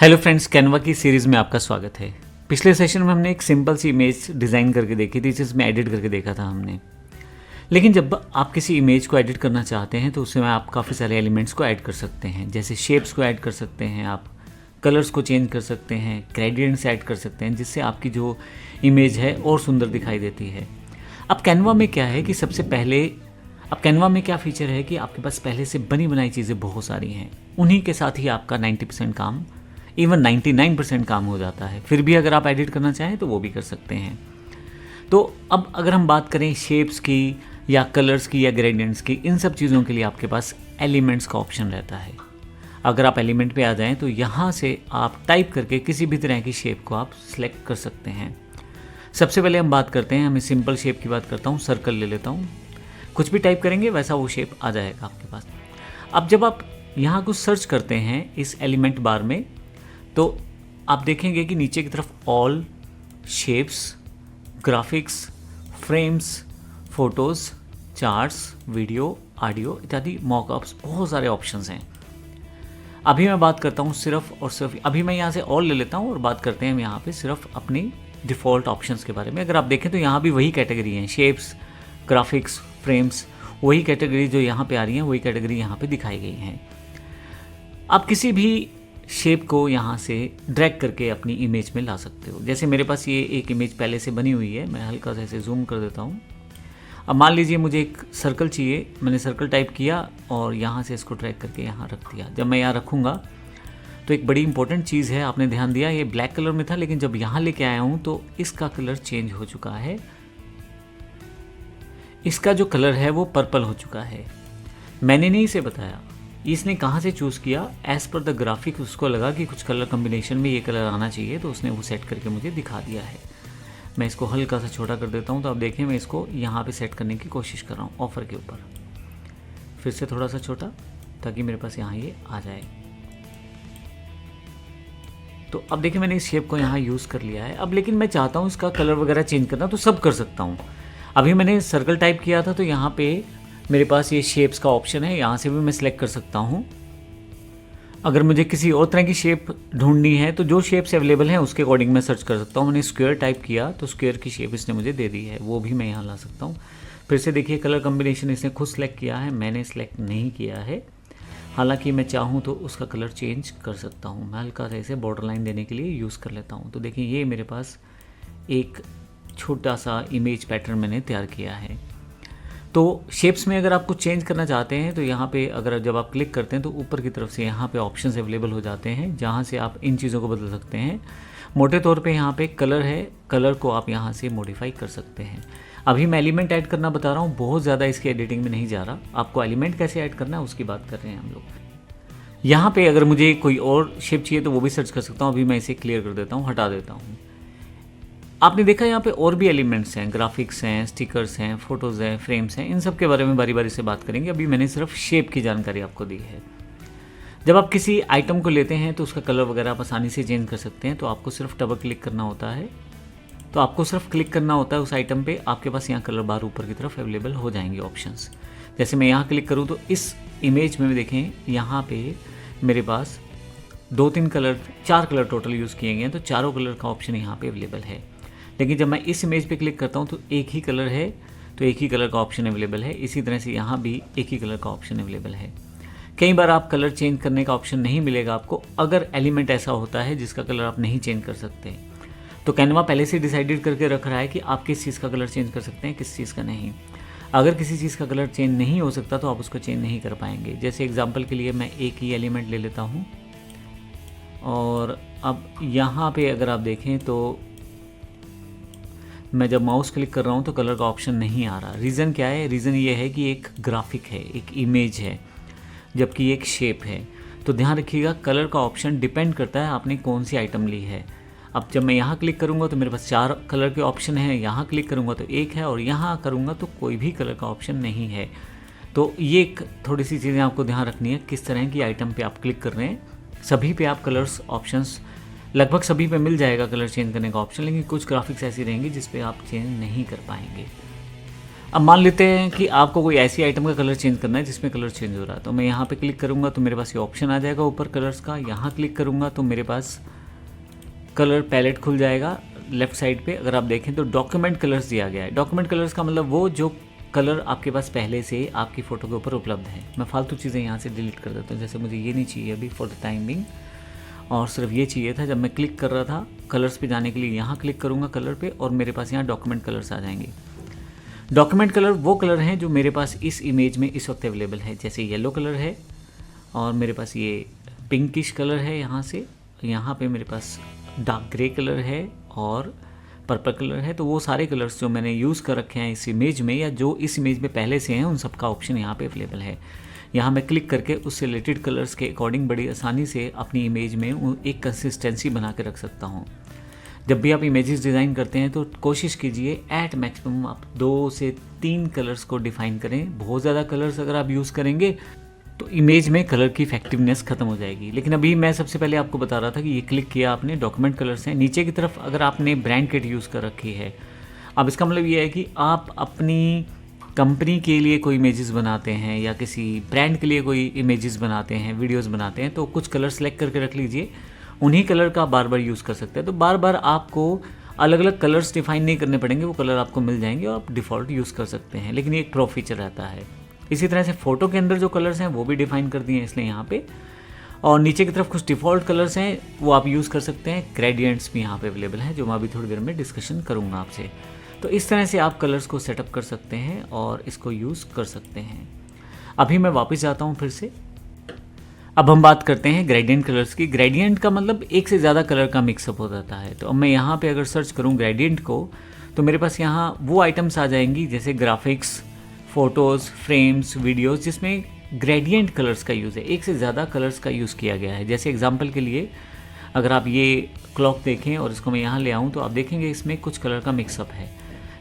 Hello friends, Canva की series में आपका स्वागत है। पिछले सेशन में हमने एक सिंपल सी इमेज डिज़ाइन करके देखी थी, जिसमें एडिट करके देखा था हमने। लेकिन जब आप किसी इमेज को एडिट करना चाहते हैं तो उसमें आप काफ़ी सारे एलिमेंट्स को ऐड कर सकते हैं। जैसे शेप्स को ऐड कर सकते हैं, आप कलर्स को चेंज कर सकते हैं, ग्रेडियंट्स ऐड कर सकते हैं, जिससे आपकी जो इमेज है और सुंदर दिखाई देती है। अब कैनवा में क्या है कि सबसे पहले अब कैनवा में क्या फ़ीचर है कि आपके पास पहले से बनी बनाई चीज़ें बहुत सारी हैं। उन्हीं के साथ ही आपका 90% काम, इवन 99% काम हो जाता है। फिर भी अगर आप एडिट करना चाहें तो वो भी कर सकते हैं। तो अब अगर हम बात करें शेप्स की या कलर्स की या ग्रेडियंट्स की, इन सब चीज़ों के लिए आपके पास एलिमेंट्स का ऑप्शन रहता है। अगर आप एलिमेंट पे आ जाएं तो यहाँ से आप टाइप करके किसी भी तरह की शेप को आप सिलेक्ट कर सकते हैं। सबसे पहले हम बात करते हैं, मैं सिंपल शेप की बात करता हूँ, सर्कल ले लेता हूँ। कुछ भी टाइप करेंगे वैसा वो शेप आ जाएगा आपके पास। अब जब आप यहाँ कुछ सर्च करते हैं इस एलिमेंट बार में, तो आप देखेंगे कि नीचे की तरफ all, shapes, graphics, frames, photos, charts, video, audio इत्यादि मॉकअप्स, बहुत सारे ऑप्शंस हैं। अभी मैं बात करता हूँ सिर्फ और सिर्फ, अभी मैं यहाँ से ऑल ले लेता हूँ और बात करते हैं हम यहाँ पे सिर्फ अपनी डिफ़ॉल्ट ऑप्शंस के बारे में। अगर आप देखें तो यहाँ भी वही कैटेगरी हैं, शेप्स, ग्राफिक्स, फ्रेम्स, वही कैटेगरी जो यहाँ पे आ रही हैं, वही कैटेगरी यहाँ पे दिखाई गई हैं। आप किसी भी शेप को यहाँ से ड्रैग करके अपनी इमेज में ला सकते हो। जैसे मेरे पास ये एक इमेज पहले से बनी हुई है, मैं हल्का सा ऐसे जूम कर देता हूँ। अब मान लीजिए मुझे एक सर्कल चाहिए, मैंने सर्कल टाइप किया और यहाँ से इसको ड्रैग करके यहाँ रख दिया। जब मैं यहाँ रखूँगा तो एक बड़ी इंपॉर्टेंट चीज़ है, आपने ध्यान दिया, ये ब्लैक कलर में था, लेकिन जब यहाँ लेके आया हूँ तो इसका कलर चेंज हो चुका है। इसका जो कलर है वो पर्पल हो चुका है। मैंने नहीं इसे बताया, इसने कहाँ से चूज़ किया, एज़ पर द ग्राफिक उसको लगा कि कुछ कलर कम्बिनेशन में ये कलर आना चाहिए, तो उसने वो सेट करके मुझे दिखा दिया है। मैं इसको हल्का सा छोटा कर देता हूँ, तो आप देखें मैं इसको यहाँ पे सेट करने की कोशिश कर रहा हूँ ऑफ़र के ऊपर। फिर से थोड़ा सा छोटा, ताकि मेरे पास यहाँ ये आ जाए। तो अब देखिए मैंने इस शेप को यहाँ यूज़ कर लिया है। अब लेकिन मैं चाहता हूँ इसका कलर वगैरह चेंज करना, तो सब कर सकता हूँ। अभी मैंने सर्कल टाइप किया था तो यहाँ पे मेरे पास ये शेप्स का ऑप्शन है, यहाँ से भी मैं सिलेक्ट कर सकता हूँ। अगर मुझे किसी और तरह की शेप ढूंढनी है तो जो शेप्स अवेलेबल हैं उसके अकॉर्डिंग मैं सर्च कर सकता हूँ। मैंने स्क्वायर टाइप किया तो स्क्वायर की शेप इसने मुझे दे दी है, वो भी मैं यहाँ ला सकता हूँ। फिर से देखिए कलर कम्बिनेशन इसने खुद सेलेक्ट किया है, मैंने सेलेक्ट नहीं किया है। हालांकि मैं चाहूँ तो उसका कलर चेंज कर सकता हूँ। मैं हल्का सा इसे बॉर्डर लाइन देने के लिए यूज़ कर लेता हूँ। तो देखिए ये मेरे पास एक छोटा सा इमेज पैटर्न मैंने तैयार किया है। तो शेप्स में अगर आप कुछ चेंज करना चाहते हैं तो यहाँ पे अगर जब आप क्लिक करते हैं तो ऊपर की तरफ से यहाँ पे ऑप्शंस अवेलेबल हो जाते हैं, जहाँ से आप इन चीज़ों को बदल सकते हैं। मोटे तौर पे यहाँ पे कलर है, कलर को आप यहाँ से मॉडिफाई कर सकते हैं। अभी मैं एलिमेंट ऐड करना बता रहा हूँ, बहुत ज़्यादा इसकी एडिटिंग में नहीं जा रहा। आपको एलिमेंट कैसे ऐड करना है उसकी बात कर रहे हैं हम लोग। यहाँ पे अगर मुझे कोई और शेप चाहिए तो वो भी सर्च कर सकता हूँ। अभी मैं इसे क्लियर कर देता हूँ, हटा देता हूँ। आपने देखा यहाँ पे और भी एलिमेंट्स हैं, ग्राफिक्स हैं, स्टिकर्स हैं, फोटोज़ हैं, फ्रेम्स हैं। इन सब के बारे में बारी बारी से बात करेंगे। अभी मैंने सिर्फ शेप की जानकारी आपको दी है। जब आप किसी आइटम को लेते हैं तो उसका कलर वगैरह आप आसानी से चेंज कर सकते हैं। तो आपको सिर्फ डबल क्लिक करना होता है, तो आपको सिर्फ क्लिक करना होता है उस आइटम पे, आपके पास यहाँ कलर बार ऊपर की तरफ अवेलेबल हो जाएंगे ऑप्शंस। जैसे मैं यहाँ क्लिक करूँ तो इस इमेज में देखें यहाँ पे मेरे पास 2-3 कलर, 4 कलर टोटल यूज़ किए गए हैं, तो चारों कलर का ऑप्शन यहाँ पे अवेलेबल है। लेकिन जब मैं इस इमेज पे क्लिक करता हूँ तो एक ही कलर है, तो एक ही कलर का ऑप्शन अवेलेबल है। इसी तरह से यहाँ भी एक ही कलर का ऑप्शन अवेलेबल है। कई बार आप कलर चेंज करने का ऑप्शन नहीं मिलेगा आपको, अगर एलिमेंट ऐसा होता है जिसका कलर आप नहीं चेंज कर सकते। तो कैनवा पहले से डिसाइडेड करके रख रहा है कि आप किस चीज़ का कलर चेंज कर सकते हैं, किस चीज़ का नहीं। अगर किसी चीज़ का कलर चेंज नहीं हो सकता तो आप उसको चेंज नहीं कर पाएंगे। जैसे एग्जाम्पल के लिए मैं एक ही एलिमेंट ले लेता हूँ, और अब यहाँ पे अगर आप देखें तो मैं जब माउस क्लिक कर रहा हूँ तो कलर का ऑप्शन नहीं आ रहा। रीज़न क्या है? रीज़न ये है कि एक ग्राफिक है, एक इमेज है, जबकि एक शेप है। तो ध्यान रखिएगा, कलर का ऑप्शन डिपेंड करता है आपने कौन सी आइटम ली है। अब जब मैं यहाँ क्लिक करूँगा तो मेरे पास 4 कलर के ऑप्शन हैं, यहाँ क्लिक करूँगा तो एक है, और यहाँ करूँगा तो कोई भी कलर का ऑप्शन नहीं है। तो ये एक थोड़ी सी चीज़ें आपको ध्यान रखनी है, किस तरह की आइटम पे आप क्लिक कर रहे हैं। सभी पे आप कलर्स ऑप्शंस, लगभग सभी पे मिल जाएगा कलर चेंज करने का ऑप्शन, लेकिन कुछ ग्राफिक्स ऐसी रहेंगी जिस पे आप चेंज नहीं कर पाएंगे। अब मान लेते हैं कि आपको कोई ऐसी आइटम का कलर चेंज करना है जिसमें कलर चेंज हो रहा है, तो मैं यहाँ पे क्लिक करूँगा तो मेरे पास ये ऑप्शन आ जाएगा ऊपर कलर्स का। यहाँ क्लिक करूँगा तो मेरे पास कलर पैलेट खुल जाएगा लेफ्ट साइड पे। अगर आप देखें तो डॉक्यूमेंट कलर्स दिया गया है। डॉक्यूमेंट कलर्स का मतलब वो जो कलर आपके पास पहले से आपकी फ़ोटो के ऊपर उपलब्ध है। मैं फालतू चीज़ें यहाँ से डिलीट कर देता हूँ, जैसे मुझे ये नहीं चाहिए अभी फॉर द टाइमिंग, और सिर्फ ये चाहिए था। जब मैं क्लिक कर रहा था कलर्स पे जाने के लिए, यहाँ क्लिक करूँगा कलर पे और मेरे पास यहाँ डॉक्यूमेंट कलर्स आ जाएंगे। डॉक्यूमेंट कलर वो कलर हैं जो मेरे पास इस इमेज में इस वक्त अवेलेबल है। जैसे येलो कलर है और मेरे पास ये पिंकिश कलर है, यहाँ पे मेरे पास डार्क ग्रे कलर है और पर्पल कलर है। तो वो सारे कलर्स जो मैंने यूज़ कर रखे हैं इस इमेज में या जो इस इमेज में पहले से हैं, उन सब का ऑप्शन यहाँ पे अवेलेबल है। यहाँ मैं क्लिक करके उस रिलेटेड कलर्स के अकॉर्डिंग बड़ी आसानी से अपनी इमेज में एक कंसिस्टेंसी बना के रख सकता हूँ। जब भी आप इमेजेस डिज़ाइन करते हैं तो कोशिश कीजिए एट मैक्सिमम आप 2 से 3 कलर्स को डिफ़ाइन करें। बहुत ज़्यादा कलर्स अगर आप यूज़ करेंगे तो इमेज में कलर की इफेक्टिवनेस ख़त्म हो जाएगी। लेकिन अभी मैं सबसे पहले आपको बता रहा था कि ये क्लिक किया आपने, डॉक्यूमेंट कलर्स हैं। नीचे की तरफ अगर आपने ब्रांड किट यूज़ कर रखी है, अब इसका मतलब ये है कि आप अपनी कंपनी के लिए कोई इमेजेस बनाते हैं या किसी ब्रांड के लिए कोई इमेजेस बनाते हैं, वीडियोस बनाते हैं, तो कुछ कलर सेलेक्ट करके रख लीजिए। उन्हीं कलर का बार बार यूज़ कर सकते हैं। तो बार बार आपको अलग अलग कलर्स डिफाइन नहीं करने पड़ेंगे, वो कलर आपको मिल जाएंगे और आप डिफ़ॉल्ट यूज़ कर सकते हैं। लेकिन ये एक प्रो फीचर रहता है। इसी तरह से फ़ोटो के अंदर जो कलर्स हैं वो भी डिफ़ाइन कर दिए हैं इसलिए यहाँ पे, और नीचे की तरफ कुछ डिफ़ॉल्ट कलर्स हैं वो आप यूज़ कर सकते हैं। ग्रेडियंट्स भी यहाँ पे अवेलेबल हैं जो मैं अभी थोड़ी देर में डिस्कशन करूँगा आपसे। तो इस तरह से आप कलर्स को सेटअप कर सकते हैं और इसको यूज़ कर सकते हैं। अभी मैं वापस जाता हूँ फिर से। अब हम बात करते हैं ग्रेडियंट कलर्स की। ग्रेडियंट का मतलब एक से ज़्यादा कलर का मिक्सअप हो जाता है। तो अब मैं यहाँ पे अगर सर्च करूँ ग्रेडियंट को तो मेरे पास यहाँ वो आइटम्स आ जाएंगी जैसे ग्राफिक्स, फ़ोटोज़, फ्रेम्स, वीडियोज़ जिसमें ग्रेडियंट कलर्स का यूज़ है, एक से ज़्यादा कलर्स का यूज़ किया गया है। जैसे एग्जांपल के लिए अगर आप ये क्लॉक देखें और इसको मैं यहाँ ले आऊँ तो आप देखेंगे इसमें कुछ कलर का मिक्सअप है।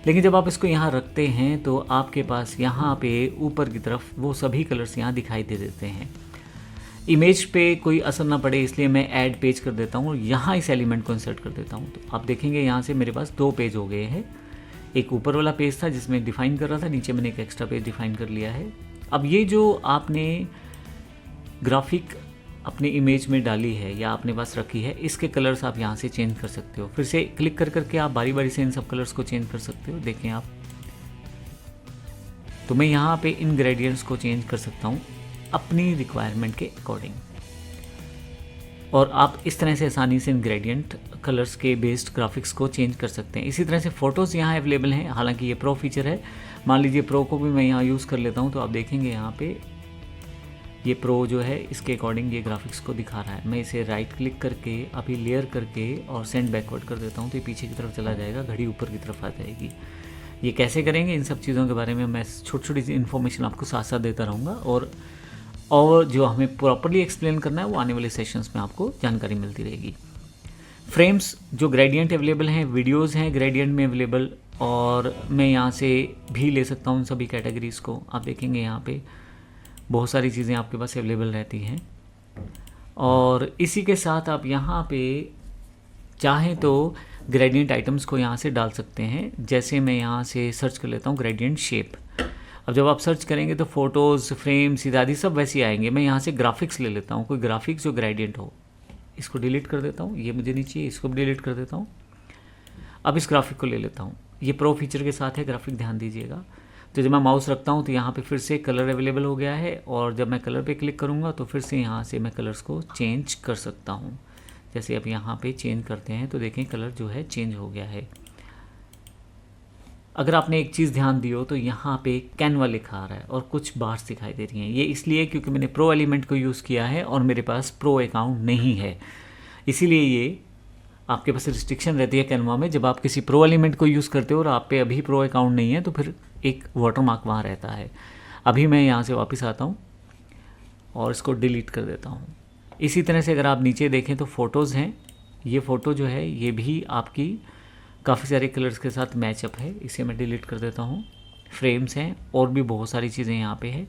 लेकिन जब आप इसको यहाँ रखते हैं तो आपके पास यहाँ पे ऊपर की तरफ वो सभी कलर्स यहाँ दिखाई दे देते हैं। इमेज पे कोई असर ना पड़े इसलिए मैं ऐड पेज कर देता हूँ और यहाँ इस एलिमेंट को इंसर्ट कर देता हूँ। तो आप देखेंगे यहाँ से मेरे पास 2 पेज हो गए हैं। एक ऊपर वाला पेज था जिसमें डिफ़ाइन कर रहा था, नीचे मैंने एक एक्स्ट्रा पेज डिफ़ाइन कर लिया है। अब ये जो आपने ग्राफिक अपनी इमेज में डाली है या अपने पास रखी है, इसके कलर्स आप यहाँ से चेंज कर सकते हो। फिर से क्लिक कर करके आप बारी बारी से इन सब कलर्स को चेंज कर सकते हो। देखें आप, तो मैं यहाँ पे इन ग्रेडियंट्स को चेंज कर सकता हूँ अपनी रिक्वायरमेंट के अकॉर्डिंग, और आप इस तरह से आसानी से इन ग्रेडियंट कलर्स के बेस्ड ग्राफिक्स को चेंज कर सकते हैं। इसी तरह से फ़ोटोज़ यहाँ अवेलेबल हैं, हालांकि ये प्रो फीचर है। मान लीजिए प्रो को भी मैं यहाँ यूज़ कर लेता हूँ तो आप देखेंगे यहाँ पे ये प्रो जो है इसके अकॉर्डिंग ये ग्राफिक्स को दिखा रहा है। मैं इसे राइट क्लिक करके अभी लेयर करके और सेंड बैकवर्ड कर देता हूँ तो ये पीछे की तरफ चला जाएगा, घड़ी ऊपर की तरफ आ जाएगी। ये कैसे करेंगे, इन सब चीज़ों के बारे में मैं छोटी छोटी सी इन्फॉर्मेशन आपको साथ साथ देता रहूँगा, और जो हमें प्रॉपर्ली एक्सप्लेन करना है वो आने वाले सेशंस में आपको जानकारी मिलती रहेगी। फ्रेम्स जो ग्रेडियंट अवेलेबल हैं, वीडियोज़ हैं ग्रेडियंट में अवेलेबल, और मैं यहाँ से भी ले सकता हूँ सभी कैटेगरीज़ को। आप देखेंगे यहाँ पे बहुत सारी चीज़ें आपके पास अवेलेबल रहती हैं, और इसी के साथ आप यहाँ पे चाहें तो ग्रेडियंट आइटम्स को यहाँ से डाल सकते हैं। जैसे मैं यहाँ से सर्च कर लेता हूँ ग्रेडियंट शेप। अब जब आप सर्च करेंगे तो फ़ोटोज़, फ्रेम्स इत्यादि सब वैसे ही आएंगे। मैं यहाँ से ग्राफिक्स ले लेता हूँ, कोई ग्राफिक्स जो ग्रेडियंट हो, इसको डिलीट कर देता हूँ, ये मुझे नहीं चाहिए, इसको भी डिलीट कर देता हूँ। अब इस ग्राफिक को ले लेता हूँ, ये प्रो फीचर के साथ है ग्राफिक, ध्यान दीजिएगा। तो जब मैं माउस रखता हूँ तो यहाँ पे फिर से कलर अवेलेबल हो गया है, और जब मैं कलर पे क्लिक करूँगा तो फिर से यहाँ से मैं कलर्स को चेंज कर सकता हूँ। जैसे अब यहाँ पे चेंज करते हैं तो देखें कलर जो है चेंज हो गया है। अगर आपने एक चीज़ ध्यान दी हो तो यहाँ पे कैनवा लिखा आ रहा है और कुछ बार्स दिखाई दे रही हैं। ये इसलिए क्योंकि मैंने प्रो एलिमेंट को यूज़ किया है और मेरे पास प्रो अकाउंट नहीं है, इसीलिए ये आपके पास रिस्ट्रिक्शन रहती है कैनवा में। जब आप किसी प्रो एलिमेंट को यूज़ करते हो और आप पे अभी प्रो अकाउंट नहीं है तो फिर एक वाटरमार्क वहाँ रहता है। अभी मैं यहाँ से वापस आता हूँ और इसको डिलीट कर देता हूँ। इसी तरह से अगर आप नीचे देखें तो फ़ोटोज़ हैं, ये फ़ोटो जो है ये भी आपकी काफ़ी सारे कलर्स के साथ मैचअप है, इसे मैं डिलीट कर देता हूँ। फ्रेम्स हैं और भी बहुत सारी चीज़ें यहाँ पे है,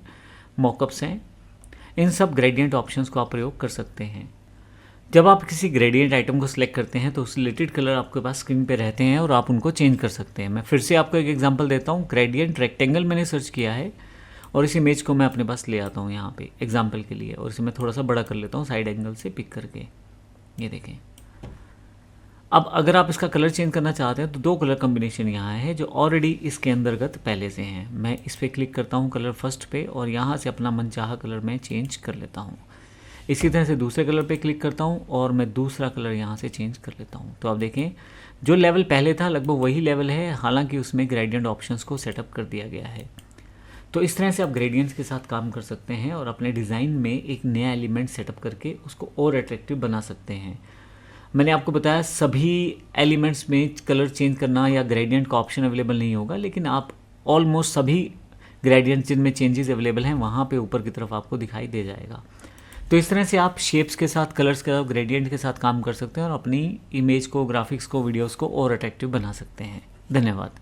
मॉकअप्स हैं, इन सब ग्रेडियंट ऑप्शंस को आप प्रयोग कर सकते हैं। जब आप किसी ग्रेडियंट आइटम को सिलेक्ट करते हैं तो उस रिलेटेड कलर आपके पास स्क्रीन पे रहते हैं और आप उनको चेंज कर सकते हैं। मैं फिर से आपको एक एग्जांपल देता हूँ। ग्रेडियंट रेक्टेंगल मैंने सर्च किया है और इस इमेज को मैं अपने पास ले आता हूँ यहाँ पे एग्जांपल के लिए, और इसे मैं थोड़ा सा बड़ा कर लेता हूँ साइड एंगल से पिक करके। ये देखें। अब अगर आप इसका कलर चेंज करना चाहते हैं तो दो कलर कॉम्बिनेशन यहाँ है जो ऑलरेडी इसके अंतर्गत पहले से हैं। मैं इस पर क्लिक करता हूँ कलर फर्स्ट पे और यहाँ से अपना मनचाहा कलर मैं चेंज कर लेता हूँ। इसी तरह से दूसरे कलर पे क्लिक करता हूँ और मैं दूसरा कलर यहाँ से चेंज कर लेता हूँ। तो आप देखें जो लेवल पहले था लगभग वही लेवल है, हालांकि उसमें ग्रेडियंट ऑप्शंस को सेटअप कर दिया गया है। तो इस तरह से आप ग्रेडियंट्स के साथ काम कर सकते हैं और अपने डिज़ाइन में एक नया एलिमेंट सेटअप करके उसको और अट्रैक्टिव बना सकते हैं। मैंने आपको बताया सभी एलिमेंट्स में कलर चेंज करना या ग्रेडियंट का ऑप्शन अवेलेबल नहीं होगा, लेकिन आप ऑलमोस्ट सभी ग्रेडियंट जिनमें चेंजेस अवेलेबल हैं वहाँ पे ऊपर की तरफ आपको दिखाई दे जाएगा। तो इस तरह से आप शेप्स के साथ, कलर्स के साथ, ग्रेडियंट के साथ काम कर सकते हैं और अपनी इमेज को, ग्राफिक्स को, वीडियोस को और अट्रैक्टिव बना सकते हैं। धन्यवाद।